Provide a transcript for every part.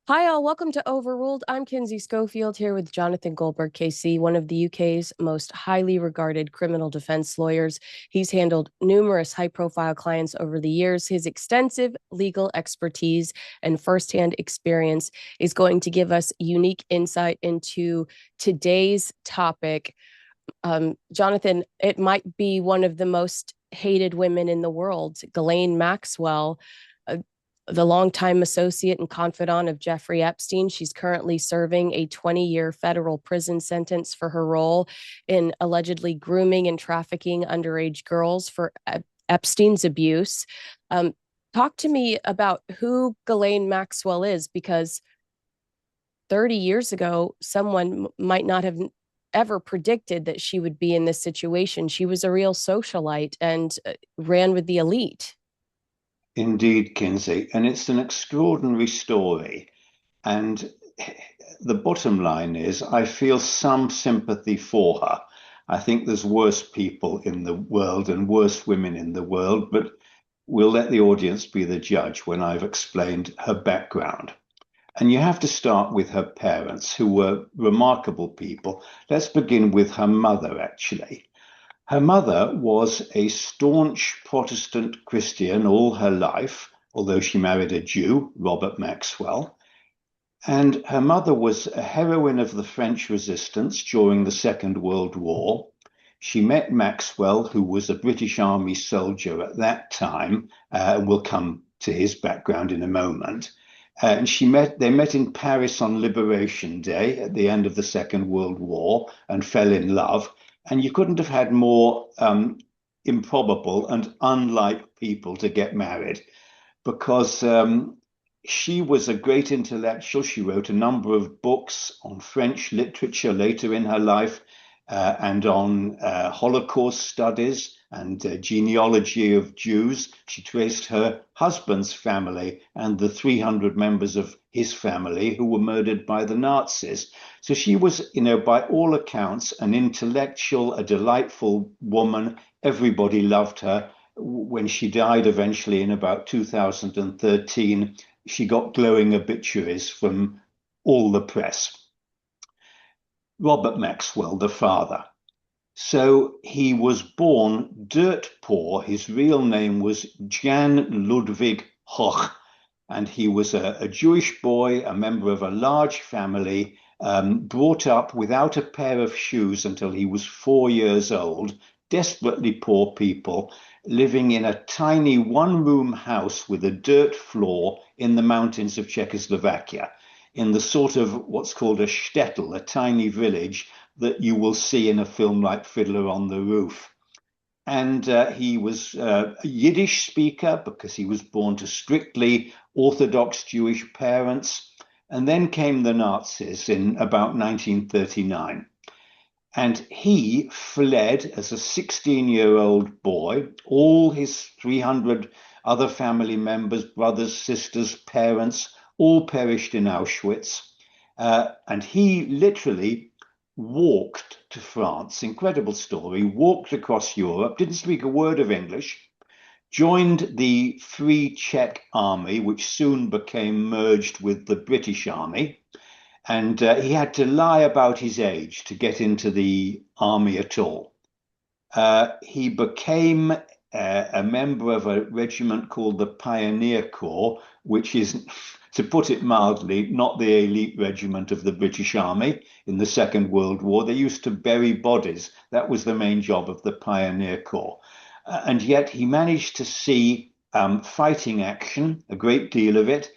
Hi, all. Welcome to Overruled. I'm Kinsey Schofield here with Jonathan Goldberg, KC, one of the UK's most highly regarded criminal defense lawyers. He's handled numerous high profile clients over the years. His extensive legal expertise and firsthand experience is going to give us unique insight into today's topic. Jonathan, it might be one of the most hated women in the world, Ghislaine Maxwell, uh, the longtime associate and confidant of Jeffrey Epstein. She's currently serving a 20-year federal prison sentence for her role in allegedly grooming and trafficking underage girls for Epstein's abuse. Um, Talk to me about who Ghislaine Maxwell is, because 30 years ago, someone might not have ever predicted that she would be in this situation. She was a real socialite and ran with the elite. Indeed, Kinsey, and it's an extraordinary story. And the bottom line is, I feel some sympathy for her. I think there's worse people in the world and worse women in the world, but we'll let the audience be the judge when I've explained her background. And you have to start with her parents, who were remarkable people. Let's begin with her mother, actually. Her mother was a staunch Protestant Christian all her life, although she married a Jew, Robert Maxwell. And her mother was a heroine of the French resistance during the Second World War. She met Maxwell, who was a British Army soldier at that time, and we'll come to his background in a moment. And they met in Paris on Liberation Day at the end of the Second World War and fell in love. And you couldn't have had more improbable and unlike people to get married because she was a great intellectual. She wrote a number of books on French literature later in her life and on Holocaust studies and genealogy of Jews. She traced her husband's family and the 300 members of his family who were murdered by the Nazis. So she was, by all accounts, an intellectual, a delightful woman. Everybody loved her. When she died eventually in about 2013, she got glowing obituaries from all the press. Robert Maxwell, the father. So he was born dirt poor. His real name was Jan Ludwig Hoch, and he was a Jewish boy, a member of a large family, brought up without a pair of shoes until he was 4 years old, desperately poor people, living in a tiny one-room house with a dirt floor in the mountains of Czechoslovakia, in the sort of what's called a shtetl, a tiny village that you will see in a film like Fiddler on the Roof. And he was a Yiddish speaker because he was born to strictly Orthodox Jewish parents. And then came the Nazis in about 1939. And he fled as a 16-year-old boy. All his 300 other family members, brothers, sisters, parents, all perished in Auschwitz. And he literally walked to France. Incredible story. Walked across Europe, didn't speak a word of English, joined the Free Czech Army, which soon became merged with the British Army. And he had to lie about his age to get into the army at all. He became a member of a regiment called the Pioneer Corps, which is, to put it mildly, not the elite regiment of the British Army in the Second World War. They used to bury bodies. That was the main job of the Pioneer Corps. And yet he managed to see fighting action, a great deal of it.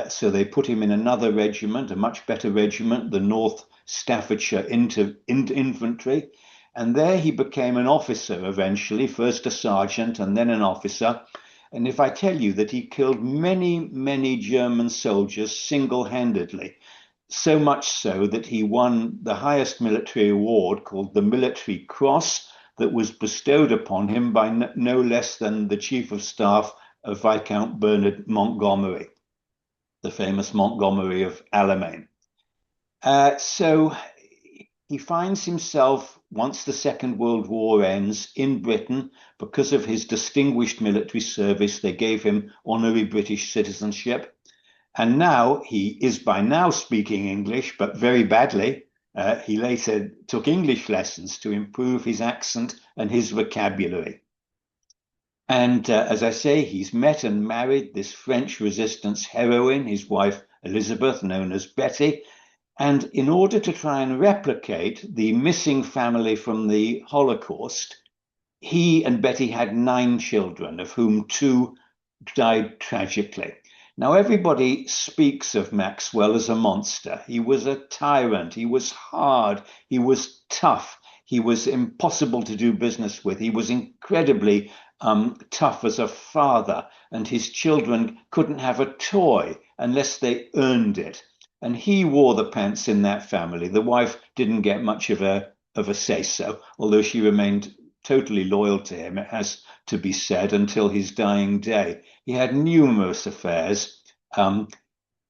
So they put him in another regiment, a much better regiment, the North Staffordshire Infantry. And there he became an officer eventually, first a sergeant and then an officer. And if I tell you that he killed many, many German soldiers single-handedly, so much so that he won the highest military award called the Military Cross that was bestowed upon him by no less than the Chief of Staff of Viscount Bernard Montgomery, the famous Montgomery of Alamein. So he finds himself, once the Second World War ends, in Britain. Because of his distinguished military service, they gave him honorary British citizenship. And now he is by now speaking English, but very badly. He later took English lessons to improve his accent and his vocabulary. And as I say, he's met and married this French resistance heroine, his wife Elizabeth, known as Betty. And in order to try and replicate the missing family from the Holocaust, he and Betty had 9 children, of whom 2 died tragically. Now, everybody speaks of Maxwell as a monster. He was a tyrant. He was hard. He was tough. He was impossible to do business with. He was incredibly tough as a father, and his children couldn't have a toy unless they earned it. And he wore the pants in that family. The wife didn't get much of a say so, although she remained totally loyal to him, it has to be said, until his dying day. He had numerous affairs.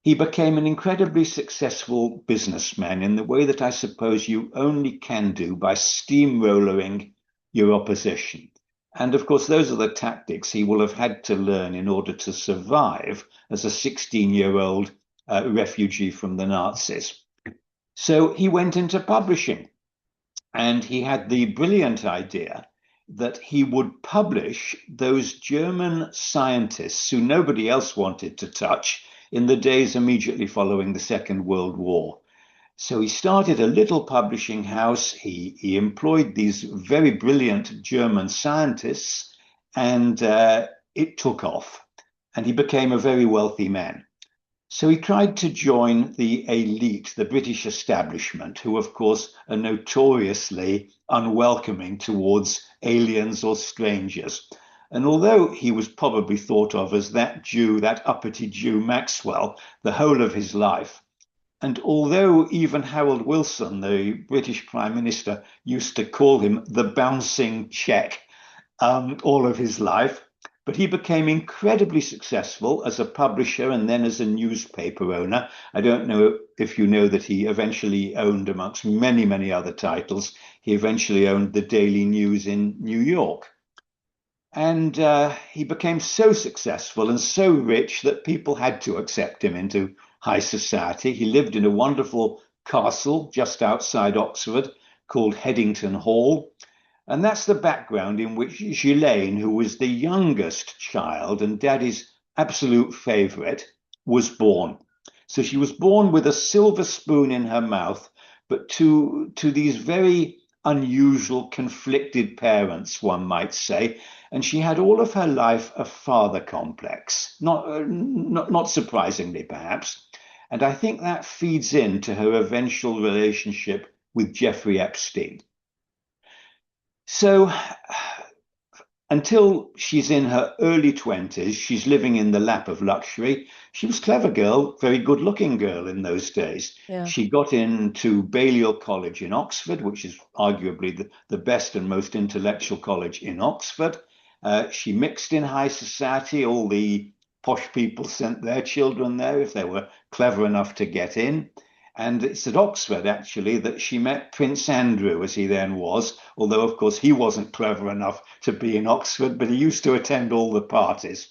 He became an incredibly successful businessman in the way that I suppose you only can do by steamrolling your opposition. And of course, those are the tactics he will have had to learn in order to survive as a 16-year-old refugee from the Nazis. So he went into publishing, and he had the brilliant idea that he would publish those German scientists who nobody else wanted to touch in the days immediately following the Second World War. So he started a little publishing house. He employed these very brilliant German scientists, and it took off. And he became a very wealthy man. So he tried to join the elite, the British establishment, who, of course, are notoriously unwelcoming towards aliens or strangers. And although he was probably thought of as that Jew, that uppity Jew, Maxwell, the whole of his life, and although even Harold Wilson, the British Prime Minister, used to call him the bouncing check all of his life, but he became incredibly successful as a publisher and then as a newspaper owner. I don't know if you know that he eventually owned, amongst many, many other titles, he eventually owned the Daily News in New York. And he became so successful and so rich that people had to accept him into high society. He lived in a wonderful castle just outside Oxford called Headington Hall. And that's the background in which Ghislaine, who was the youngest child and Daddy's absolute favorite, was born. So she was born with a silver spoon in her mouth, but to these very unusual, conflicted parents, one might say. And she had all of her life a father complex, not surprisingly, perhaps. And I think that feeds into her eventual relationship with Jeffrey Epstein. So until she's in her early 20s, she's living in the lap of luxury. She was a clever girl, very good looking girl in those days. Yeah. She got into Balliol College in Oxford, which is arguably the best and most intellectual college in Oxford. She mixed in high society. All the posh people sent their children there if they were clever enough to get in. And it's at Oxford, actually, that she met Prince Andrew, as he then was, although, of course, he wasn't clever enough to be in Oxford, but he used to attend all the parties.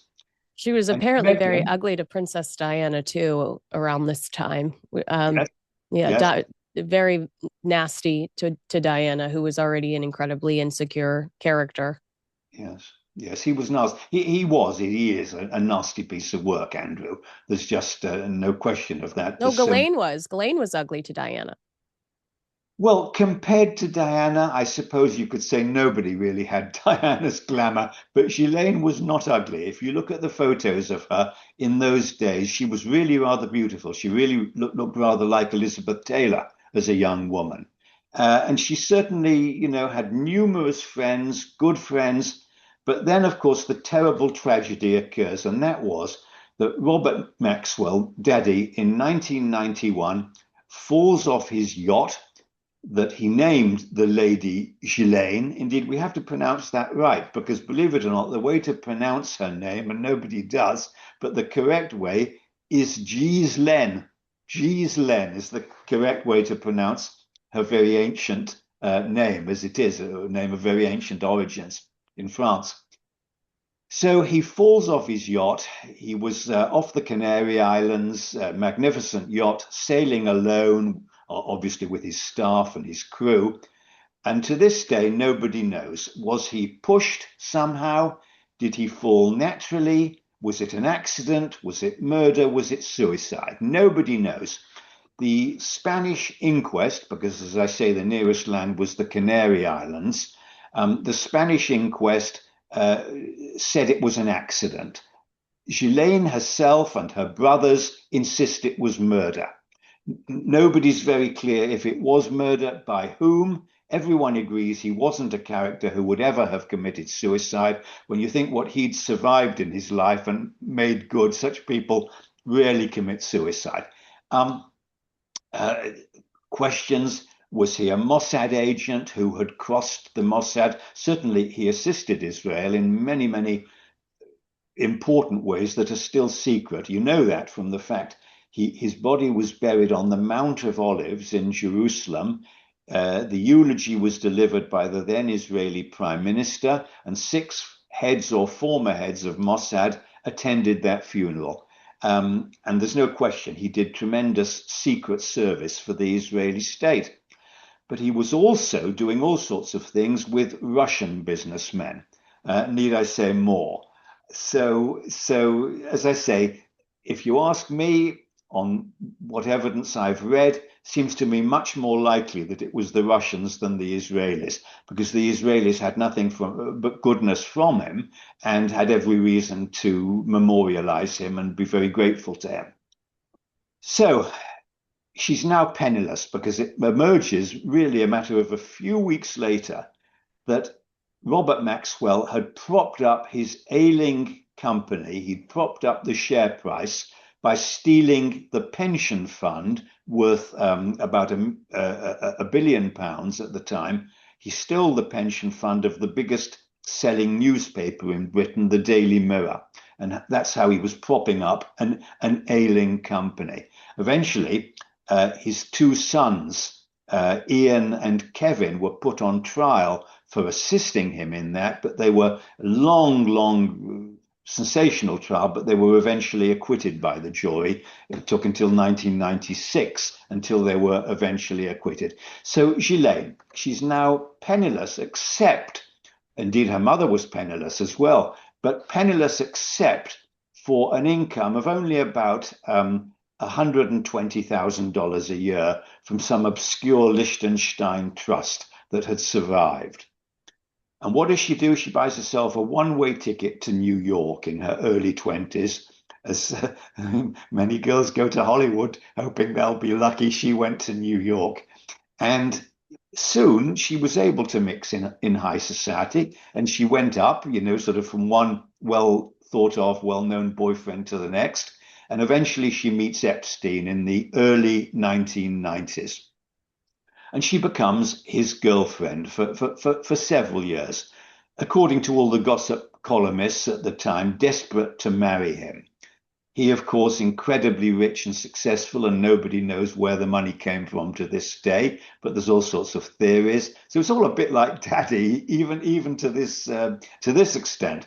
She was And she apparently met very him. ugly to Princess Diana too around this time. Yes, Yeah, yes, very nasty to Diana, who was already an incredibly insecure character. yes, yes. He was nasty. He is a nasty piece of work, Andrew. There's just no question of that. No, There's so Ghislaine was ugly to Diana. Well, compared to Diana, I suppose you could say nobody really had Diana's glamour, but Ghislaine was not ugly. If you look at the photos of her in those days, she was really rather beautiful. She really looked rather like Elizabeth Taylor as a young woman. And she certainly, had numerous friends, good friends. But then, of course, the terrible tragedy occurs, and that was that Robert Maxwell, Daddy, in 1991, falls off his yacht that he named the lady Ghislaine. Indeed, we have to pronounce that right, because believe it or not, the way to pronounce her name, and nobody does, but the correct way is Ghislaine. Ghislaine is the correct way to pronounce her very ancient name, as it is a name of very ancient origins in France. So he falls off his yacht. He was off the Canary Islands, magnificent yacht, sailing alone, obviously with his staff and his crew. And to this day, nobody knows. Was he pushed somehow? Did he fall naturally? Was it an accident? Was it murder? Was it suicide? Nobody knows. The Spanish inquest, because as I say, the nearest land was the Canary Islands, the Spanish inquest said it was an accident. Ghislaine herself and her brothers insist it was murder. Nobody's very clear if it was murder, by whom. Everyone agrees he wasn't a character who would ever have committed suicide. When you think what he'd survived in his life and made good, such people rarely commit suicide. Um, uh, Questions. Was he a Mossad agent who had crossed the Mossad? Certainly, he assisted Israel in many, many important ways that are still secret. You know that from the fact his body was buried on the Mount of Olives in Jerusalem. The eulogy was delivered by the then Israeli Prime Minister, and 6 heads or former heads of Mossad attended that funeral. And there's no question he did tremendous secret service for the Israeli state. But he was also doing all sorts of things with Russian businessmen. Need I say more? So as I say, if you ask me on what evidence I've read, seems to me much more likely that it was the Russians than the Israelis, because the Israelis had nothing but goodness from him and had every reason to memorialize him and be very grateful to him. So she's now penniless because it emerges really a matter of a few weeks later that Robert Maxwell had propped up his ailing company. He'd propped up the share price by stealing the pension fund worth about £1 billion at the time. He stole the pension fund of the biggest selling newspaper in Britain, the Daily Mirror. And that's how he was propping up an ailing company. Eventually, his 2 sons, Ian and Kevin, were put on trial for assisting him in that, but they were long, sensational trial, but they were eventually acquitted by the jury. It took until 1996 until they were eventually acquitted. So Ghislaine, she's now penniless, except, indeed her mother was penniless as well, but penniless except for an income of only about $120,000 a year from some obscure Liechtenstein trust that had survived. And what does she do? She buys herself a one-way ticket to New York in her early 20s. As many girls go to Hollywood hoping they'll be lucky, she went to New York. And soon she was able to mix in high society, and she went up, sort of from one well thought of, well-known boyfriend to the next. And eventually she meets Epstein in the early 1990s. And she becomes his girlfriend for several years, according to all the gossip columnists at the time, desperate to marry him. He, of course, incredibly rich and successful, and nobody knows where the money came from to this day, but there's all sorts of theories. So it's all a bit like Daddy, even to this extent.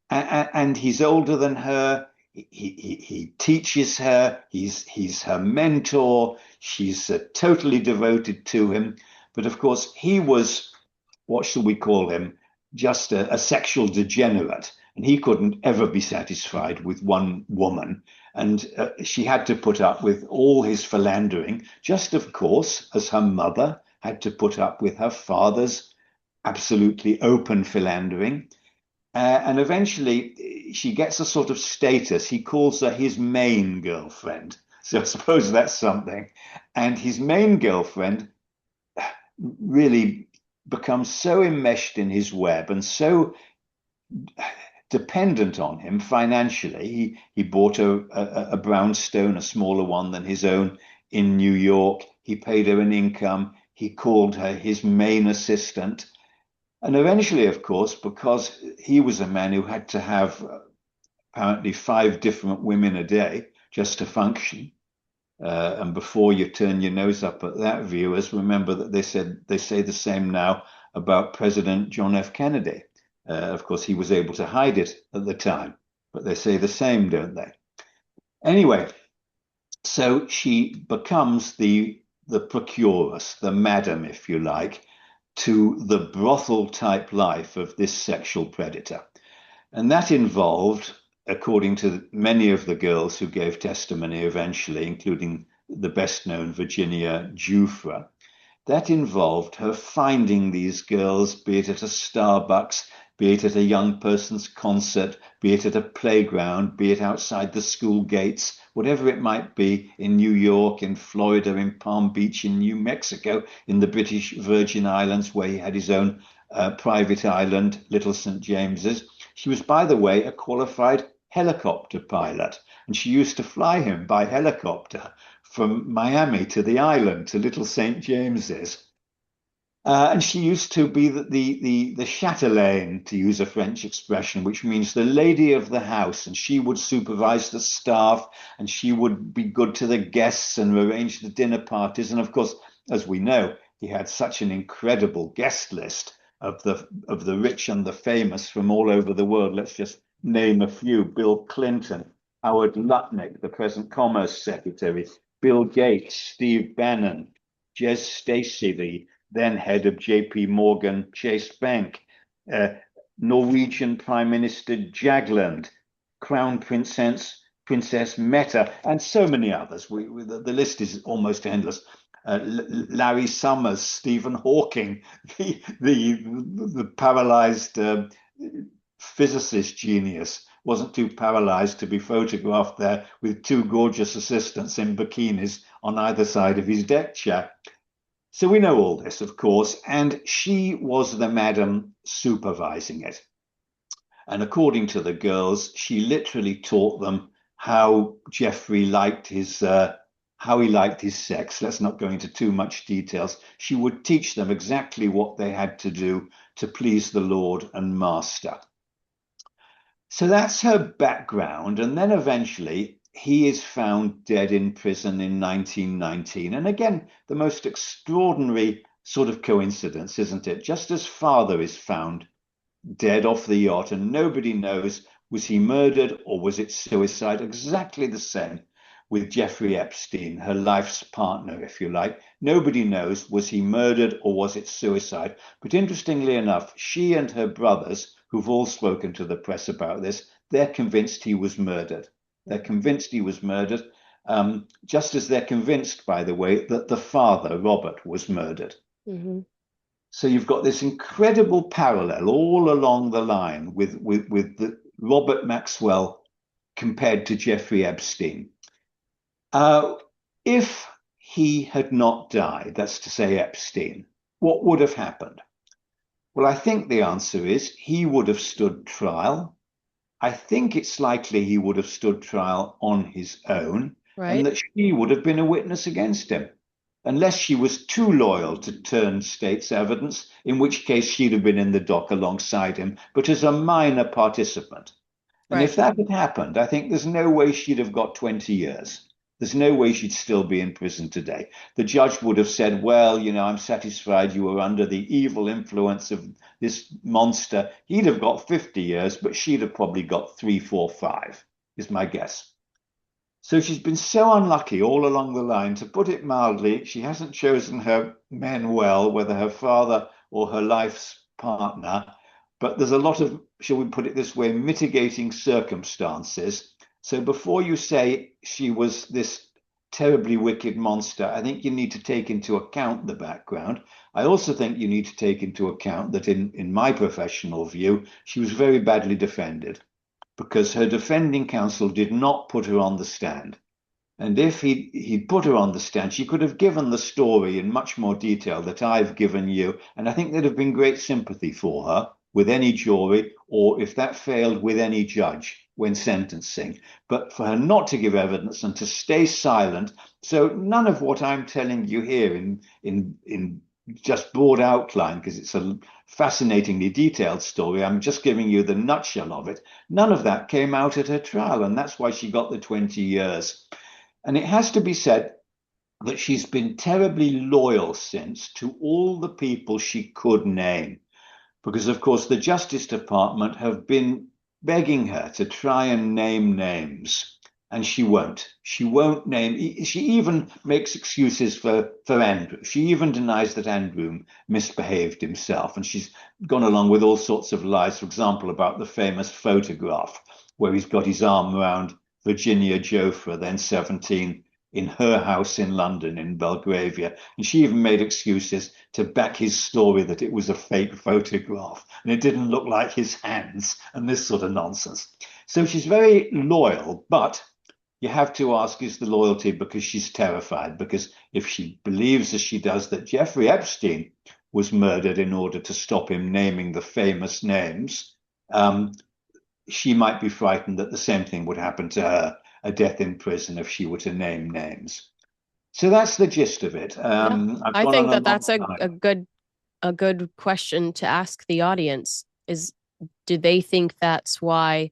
And he's older than her. He teaches her. He's her mentor. She's totally devoted to him. But of course, he was, what shall we call him? Just a sexual degenerate. And he couldn't ever be satisfied with one woman. And she had to put up with all his philandering, just of course, as her mother had to put up with her father's absolutely open philandering. And eventually she gets a sort of status. He calls her his main girlfriend. So I suppose that's something. And his main girlfriend really becomes so enmeshed in his web and so dependent on him financially. He bought a brownstone, a smaller one than his own, in New York. He paid her an income. He called her his main assistant. And eventually, of course, because he was a man who had to have apparently 5 different women a day just to function. And before you turn your nose up at that, viewers, remember that they say the same now about President John F. Kennedy. Of course, he was able to hide it at the time, but they say the same, don't they? Anyway, so she becomes the procuress, the madam, if you like, to the brothel type life of this sexual predator. And that involved, according to many of the girls who gave testimony eventually, including the best known Virginia Giuffre, that involved her finding these girls, be it at a Starbucks, be it at a young person's concert, be it at a playground, be it outside the school gates, whatever it might be, in New York, in Florida, in Palm Beach, in New Mexico, in the British Virgin Islands, where he had his own private island, Little St. James's. She was, by the way, a qualified helicopter pilot, and she used to fly him by helicopter from Miami to the island, to Little St. James's. And she used to be the chatelaine, to use a French expression, which means the lady of the house. And she would supervise the staff, and she would be good to the guests and arrange the dinner parties. And of course, as we know, he had such an incredible guest list of the rich and the famous from all over the world. Let's just name a few: Bill Clinton, Howard Lutnick, the present Commerce Secretary, Bill Gates, Steve Bannon, Jez Stacey, the then head of JP Morgan Chase Bank, Norwegian Prime Minister Jagland, Crown Princess Meta, and so many others. The list is almost endless. Larry Summers, Stephen Hawking, the paralyzed physicist genius, wasn't too paralyzed to be photographed there with two gorgeous assistants in bikinis on either side of his deck chair. So we know all this, of course, and she was the madam supervising it. And according to the girls, she literally taught them how Jeffrey liked his how he liked his sex. Let's not go into too much details. She would teach them exactly what they had to do to please the Lord and Master. So that's her background. And then eventually he is found dead in prison in 1919. And again, the most extraordinary sort of coincidence, isn't it? Just as father is found dead off the yacht and nobody knows, was he murdered or was it suicide? Exactly the same with Jeffrey Epstein, her life's partner, if you like. Nobody knows, was he murdered or was it suicide? But interestingly enough, she and her brothers, who've all spoken to the press about this, they're convinced he was murdered. They're convinced he was murdered, just as they're convinced, by the way, that the father, Robert, was murdered. Mm-hmm. So you've got this incredible parallel all along the line with the Robert Maxwell compared to Jeffrey Epstein. If he had not died, that's to say Epstein, what would have happened? Well, I think the answer is he would have stood trial. I think it's likely he would have stood trial on his own, right, and that she would have been a witness against him, unless she was too loyal to turn state's evidence, in which case she'd have been in the dock alongside him, but as a minor participant. And if that had happened, I think there's no way she'd have got 20 years. There's no way she'd still be in prison today. The judge would have said, well, you know, I'm satisfied you were under the evil influence of this monster. He'd have got 50 years, but she'd have probably got 3, 4, 5, is my guess. So she's been so unlucky all along the line. To put it mildly, she hasn't chosen her men well, whether her father or her life's partner. But there's a lot of, shall we put it this way, mitigating circumstances. So before you say she was this terribly wicked monster, I think you need to take into account the background. I also think you need to take into account that in my professional view, she was very badly defended because her defending counsel did not put her on the stand. And if he'd put her on the stand, she could have given the story in much more detail that I've given you. And I think there'd have been great sympathy for her with any jury, or if that failed, with any judge when sentencing. But for her not to give evidence and to stay silent, so none of what I'm telling you here in just broad outline, because it's a fascinatingly detailed story, I'm just giving you the nutshell of it. None of that came out at her trial, and that's why she got the 20 years. And it has to be said that she's been terribly loyal since to all the people she could name. because, of course, the Justice Department have been begging her to try and name names, and she won't. She won't name. She even makes excuses for Andrew. She even denies that Andrew misbehaved himself, and she's gone along with all sorts of lies. For example, about the famous photograph where he's got his arm around Virginia Jofra, then 17, in her house in London, in Belgravia. And she even made excuses to back his story that it was a fake photograph and it didn't look like his hands and this sort of nonsense. So she's very loyal, but you have to ask, is the loyalty because she's terrified? Because if she believes, as she does, that Jeffrey Epstein was murdered in order to stop him naming the famous names, she might be frightened that the same thing would happen to her, a death in prison, if she were to name names. So that's the gist of it. Yeah. I've I gone on think a that long that's a, a time. good a good question to ask the audience is, do they think that's why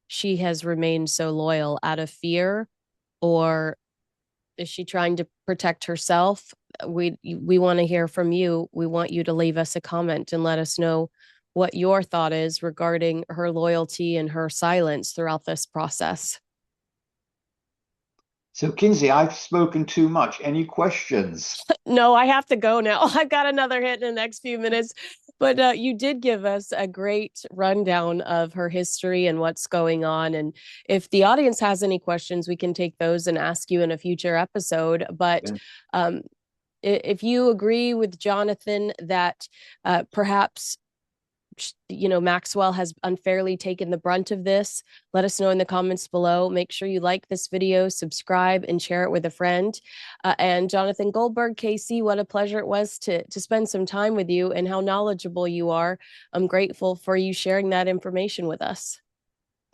she has remained so loyal out of fear, or is she trying to protect herself? We want to hear from you. We want you to leave us a comment and let us know what your thought is regarding her loyalty and her silence throughout this process. So, Kinsey, I've spoken too much. Any questions? No, I have to go now. I've got another hit in the next few minutes. But you did give us a great rundown of her history and what's going on. And if the audience has any questions, we can take those and ask you in a future episode. But Yeah. um, if you agree with Jonathan that perhaps Maxwell has unfairly taken the brunt of this, let us know in the comments below. Make sure you like this video, subscribe, and share it with a friend. And Jonathan Goldberg, KC, what a pleasure it was to spend some time with you and how knowledgeable you are. I'm grateful for you sharing that information with us.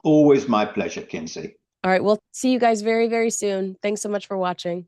Always my pleasure, Kinsey. All right, we'll see you guys very, very soon. Thanks so much for watching.